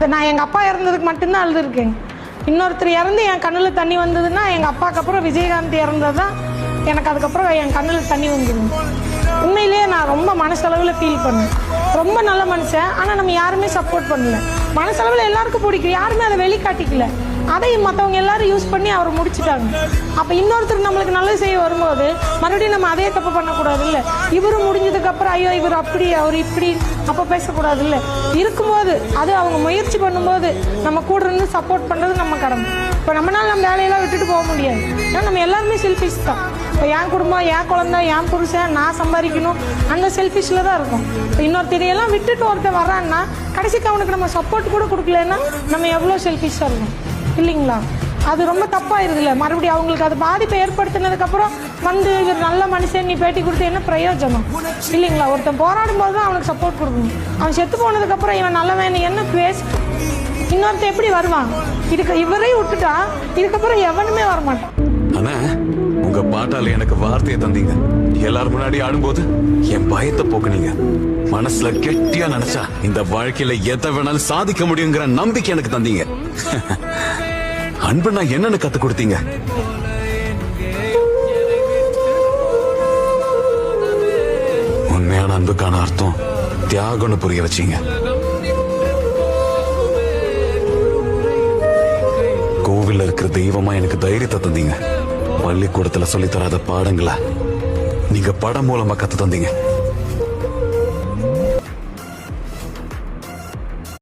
நான் எங்கள் அப்பா இறந்ததுக்கு மட்டும்தான் அழுதுருக்கேங்க. இன்னொருத்தர் இறந்து என் கண்ணில் தண்ணி வந்ததுன்னா எங்கள் அப்பாவுக்கு அப்புறம் விஜயகாந்த் இறந்தது தான் எனக்கு அதுக்கப்புறம் என் கண்ணில் தண்ணி வந்துடுங்க. உண்மையிலேயே நான் ரொம்ப மனசளவில் ஃபீல் பண்ணேன். ரொம்ப நல்ல மனுஷன், ஆனால் நம்ம யாருமே சப்போர்ட் பண்ணல. மனசளவில் எல்லாருக்கும் பிடிக்கும், யாருமே அதை வெளிக்காட்டிக்கல. அதை மற்றவங்க எல்லாரும் யூஸ் பண்ணி அவர் முடிச்சுட்டாங்க. அப்போ இன்னொருத்தர் நம்மளுக்கு நல்லது செய்ய வரும்போது மறுபடியும் நம்ம அதே தப்பு பண்ணக்கூடாது இல்லை. இவரும் முடிஞ்சதுக்கப்புறம் ஐயோ இவர் அப்படி அவர் இப்படி அப்போ பேசக்கூடாது இல்லை. இருக்கும்போது அது அவங்க முயற்சி பண்ணும்போது நம்ம கூட இருந்து சப்போர்ட் பண்ணுறது நம்ம கடமை. இப்போ நம்மளால நம்ம வேலையெல்லாம் விட்டுட்டு போக முடியாது. ஏன்னா நம்ம எல்லாருமே செல்ஃபிஷ் தான். இப்போ என் குடும்பம், என் குழந்தை, என் புருஷன், நான் சம்பாதிக்கணும், அந்த செல்ஃபிஷில் தான் இருக்கும். இப்போ இன்னொருத்தரையெல்லாம் விட்டுட்டு ஒருத்தர் வர்றான்னா கடைசிக்கு அவனுக்கு நம்ம சப்போர்ட் கூட கொடுக்கலன்னா நம்ம எவ்வளோ செல்ஃபிஷாக இருக்கும் இல்லைங்களா? அது ரொம்ப தப்பாயிருதுல்ல. மறுபடியும் அவங்களுக்கு அது பாதிப்பை ஏற்படுத்தினதுக்கப்புறம் வந்து இவர் நல்ல மனுஷன் நீ பேட்டி கொடுத்து என்ன பிரயோஜனம் இல்லைங்களா? ஒருத்தன் போராடும் போது தான் அவனுக்கு சப்போர்ட் கொடுக்கணும். அவன் செத்து போனதுக்கப்புறம் இவன் நல்லவன் என்ன பேச இன்னொருத்தன் எப்படி வருவான்? இவரையும் விட்டுட்டா இதுக்கப்புறம் எவனுமே வரமாட்டான். ஆனா உங்க பாட்டால எனக்கு வார்த்தையை தந்தீங்க. எல்லாரும் முன்னாடி ஆடும்போது என் பயத்தை போக்குனீங்க. மனசுல கெட்டியா நினைச்சா இந்த வாழ்க்கையில எதை வேணாலும் சாதிக்க முடியுங்கிற நம்பிக்கை எனக்கு தந்தீங்க. அன்பு நான் என்னன்னு கத்து கொடுத்தீங்க. உண்மையான அன்புக்கான அர்த்தம் தியாகம்னு புரிய வச்சீங்க. கோவில்ல இருக்கிற தெய்வமா எனக்கு தைரியத்தை தந்தீங்க. பள்ளிக்கூடத்துல சொல்லி தராத பாடங்கள நீங்க படம் மூலமா கத்து தந்தீங்க.